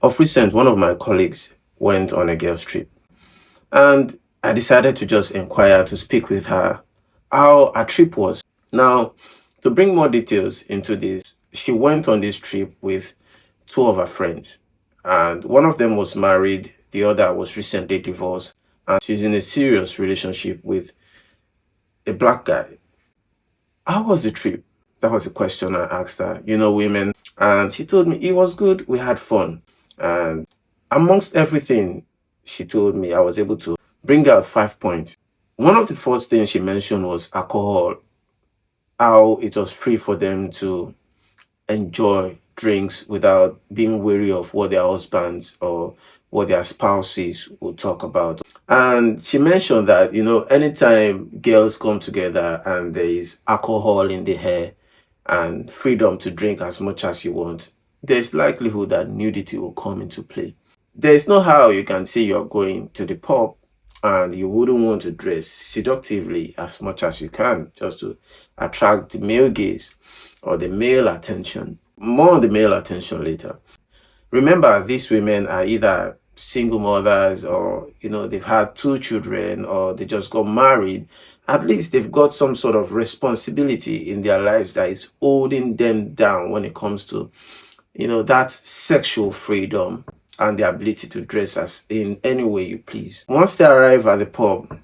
Of recent, one of my colleagues went on a girls' trip, and I decided to just inquire to speak with her how her trip was. Now, to bring more details into this, she went on this trip with two of her friends, and one of them was married, the other was recently divorced, and she's in a serious relationship with a black guy. How was the trip? That was the question I asked her. You know, women. And she told me it was good. We had fun. And amongst everything she told me, I was able to bring out 5 points. One of the first things she mentioned was alcohol, how it was free for them to enjoy drinks without being wary of what their husbands or what their spouses would talk about. And she mentioned that, anytime girls come together and there is alcohol in the air and freedom to drink as much as you want, there's likelihood that nudity will come into play. There's no how you can say you're going to the pub and you wouldn't want to dress seductively as much as you can just to attract the male gaze or the male attention. More on the male attention later. Remember, these women are either single mothers or, they've had two children or they just got married. At least they've got some sort of responsibility in their lives that is holding them down when it comes to, that sexual freedom and the ability to dress as in any way you please. Once they arrive at the pub,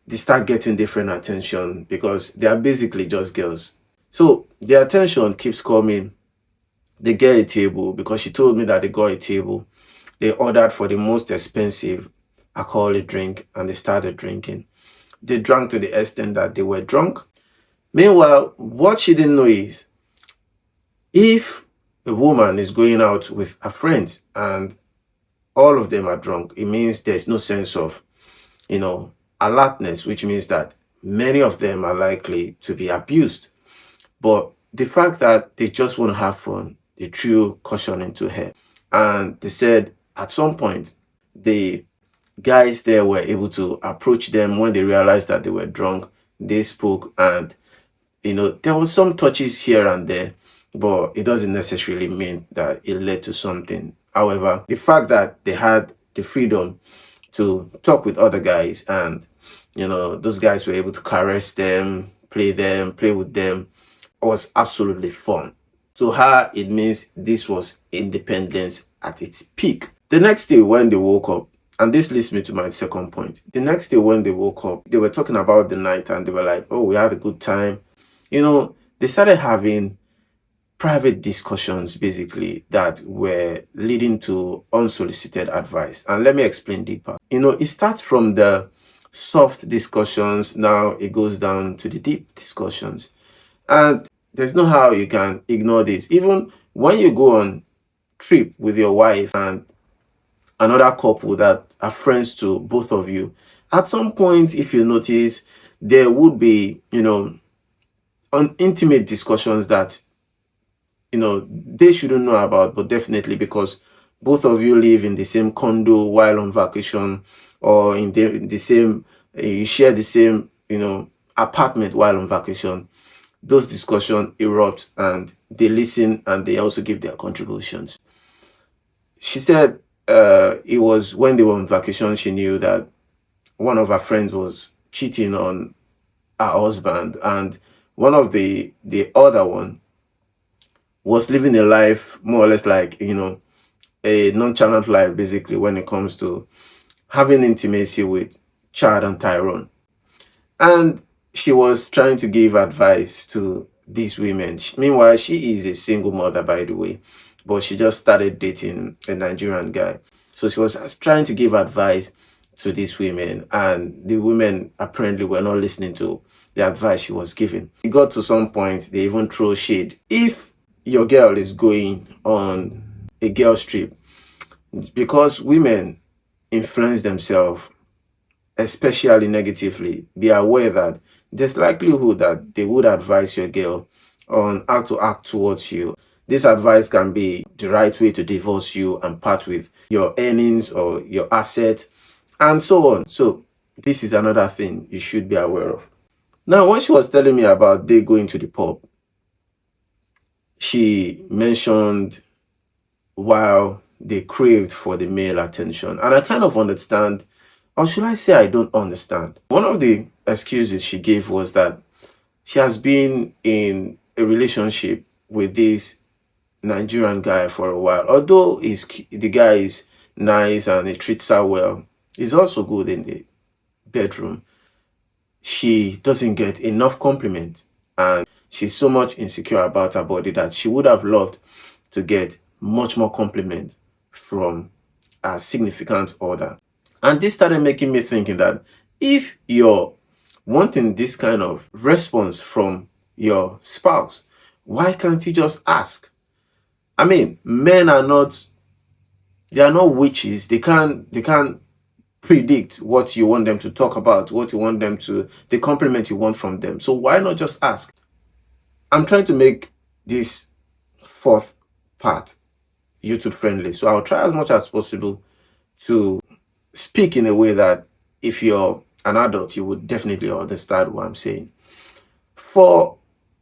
they start getting different attention because they are basically just girls. So the attention keeps coming. They get a table because she told me that they got a table. They ordered for the most expensive alcoholic drink and they started drinking. They drank to the extent that they were drunk. Meanwhile, what she didn't know is if a woman is going out with her friends and all of them are drunk, it means there's no sense of, alertness, which means that many of them are likely to be abused. But the fact that they just want to have fun, they threw caution into her. And they said at some point, the guys there were able to approach them when they realized that they were drunk. They spoke and, there was some touches here and there, but it doesn't necessarily mean that it led to something. However, the fact that they had the freedom to talk with other guys and, those guys were able to caress them, play with them, was absolutely fun. To her, it means this was independence at its peak. The next day when they woke up, and this leads me to my second point. The next day when they woke up, they were talking about the night and they were like, oh, we had a good time. They started having private discussions basically that were leading to unsolicited advice. And let me explain deeper. It starts from the soft discussions, now it goes down to the deep discussions. And there's no how you can ignore this. Even when you go on trip with your wife and another couple that are friends to both of you, at some point, if you notice, there would be, intimate discussions that, they shouldn't know about, but definitely because both of you live in the same condo while on vacation or in the same, you share the same, apartment while on vacation. Those discussions erupt and they listen and they also give their contributions. She said it was when they were on vacation, she knew that one of her friends was cheating on her husband and one of the other one was living a life more or less like, a nonchalant life basically when it comes to having intimacy with Chad and Tyrone. And she was trying to give advice to these women. Meanwhile, she is a single mother, by the way, but she just started dating a Nigerian guy. So she was trying to give advice to these women, and the women apparently were not listening to the advice she was giving. It got to some point, they even throw shade. If your girl is going on a girl's trip, because women influence themselves especially negatively, be aware that there's likelihood that they would advise your girl on how to act towards you. This advice can be the right way to divorce you and part with your earnings or your assets and so on. So this is another thing you should be aware of. Now, when she was telling me about they going to the pub, she mentioned while they craved for the male attention. And I kind of understand, or should I say I don't understand. One of the excuses she gave was that she has been in a relationship with this Nigerian guy for a while. Although the guy is nice and he treats her well, he's also good in the bedroom. She doesn't get enough compliment, and she's so much insecure about her body that she would have loved to get much more compliment from a significant other. And this started making me thinking that if you're wanting this kind of response from your spouse, why can't you just ask? I mean, men are not, they are not witches. They can't predict what you want them to talk about, what you want them to, the compliment you want from them. So why not just ask? I'm trying to make this fourth part YouTube friendly. So I'll try as much as possible to speak in a way that if you're an adult, you would definitely understand what I'm saying. For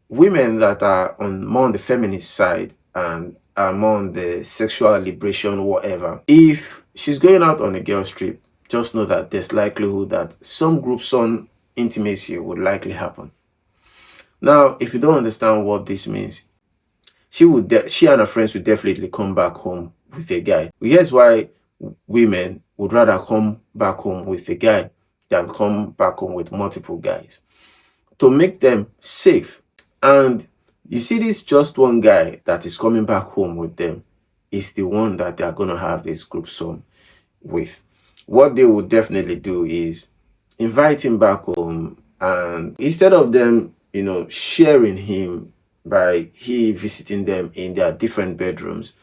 women that are more on the feminist side and are more on the sexual liberation, whatever, if she's going out on a girl's trip, just know that there's likelihood that some groups on intimacy would likely happen. Now, if you don't understand what this means, she and her friends would definitely come back home with a guy. Here's why women would rather come back home with a guy than come back home with multiple guys, to make them safe. And you see, this just one guy that is coming back home with them is the one that they are going to have this group sum with. What they would definitely do is invite him back home, and instead of them, sharing him by he visiting them in their different bedrooms,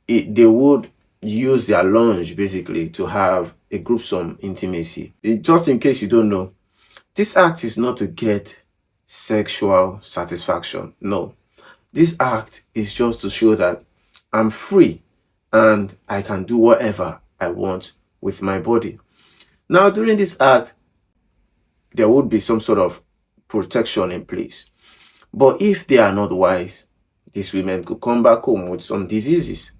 they would use their lounge basically to have a gruesome intimacy. Just in case you don't know, this act is not to get sexual satisfaction. No, this act is just to show that I'm free and I can do whatever I want with my body. Now, during this act, there would be some sort of protection in place. But if they are not wise, these women could come back home with some diseases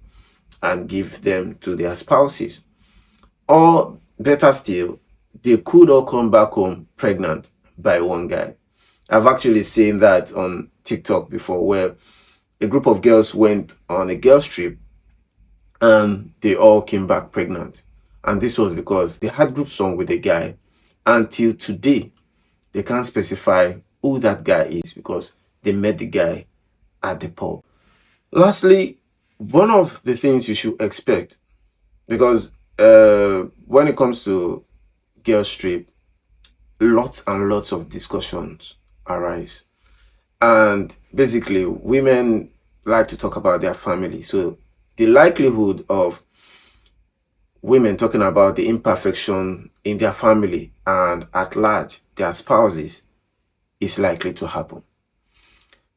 and give them to their spouses. Or better still, they could all come back home pregnant by one guy. I've actually seen that on TikTok before, where a group of girls went on a girls trip and they all came back pregnant. And this was because they had group song with a guy. Until today, they can't specify who that guy is because they met the guy at the pub. Lastly, one of the things you should expect, because when it comes to girls trip, lots and lots of discussions arise. And basically, women like to talk about their family. So the likelihood of women talking about the imperfection in their family and at large, their spouses, is likely to happen.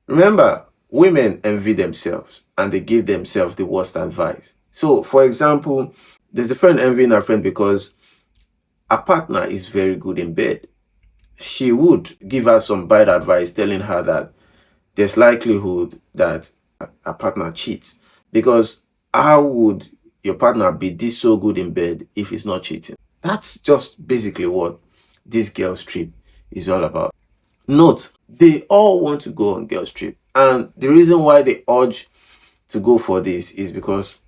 Remember, women envy themselves and they give themselves the worst advice. So, for example, there's a friend envying her friend because her partner is very good in bed. She would give her some bad advice, telling her that there's likelihood that her partner cheats. Because how would your partner be this so good in bed if he's not cheating? That's just basically what this girls trip is all about. Note, they all want to go on girls trip. And the reason why they urge to go for this is because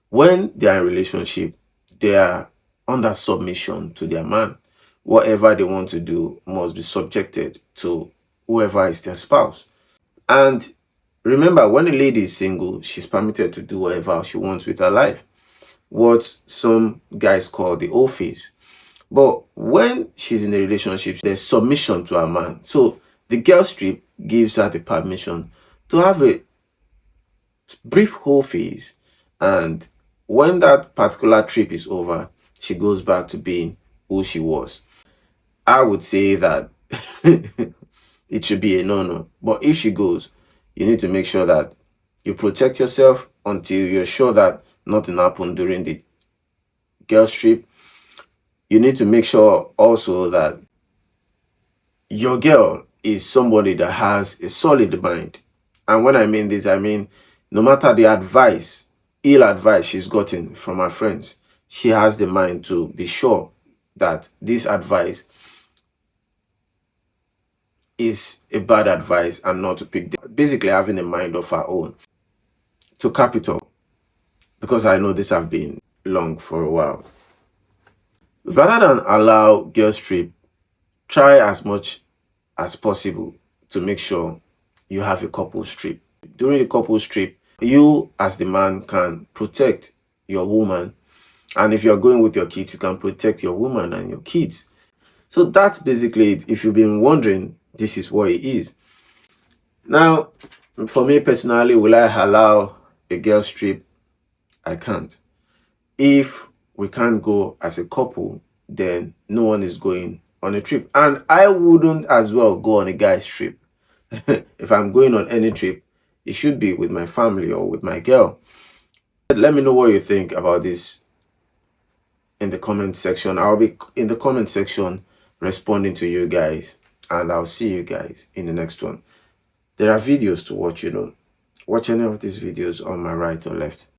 when they are in relationship, they are under submission to their man. Whatever they want to do must be subjected to whoever is their spouse. And remember, when a lady is single, she's permitted to do whatever she wants with her life, what some guys call the old phase. But when she's in a relationship, there's submission to her man. So the girls trip gives her the permission to have a brief whole phase, and when that particular trip is over, she goes back to being who she was. I would say that it should be a no-no. But if she goes, you need to make sure that you protect yourself until you're sure that nothing happened during the girls trip. You need to make sure also that your girl is somebody that has a solid mind. And when I mean this, I mean no matter the advice, ill advice she's gotten from her friends, she has the mind to be sure that this advice is a bad advice and not to pick them. Basically having a mind of her own. To cap it off, because I know this have been long for a while, rather than allow girls trip, try as much as possible to make sure you have a couples trip. During the couples trip, you as the man can protect your woman, and if you're going with your kids, you can protect your woman and your kids. So that's basically it. If you've been wondering, this is what it is. Now, for me personally, will I allow a girls trip? I can't. If we can't go as a couple, then no one is going on a trip. And I wouldn't as well go on a guy's trip. If I'm going on any trip, it should be with my family or with my girl. Let me know what you think about this in the comment section. I'll be in the comment section responding to you guys, and I'll see you guys in the next one. There are videos to watch, watch any of these videos on my right or left.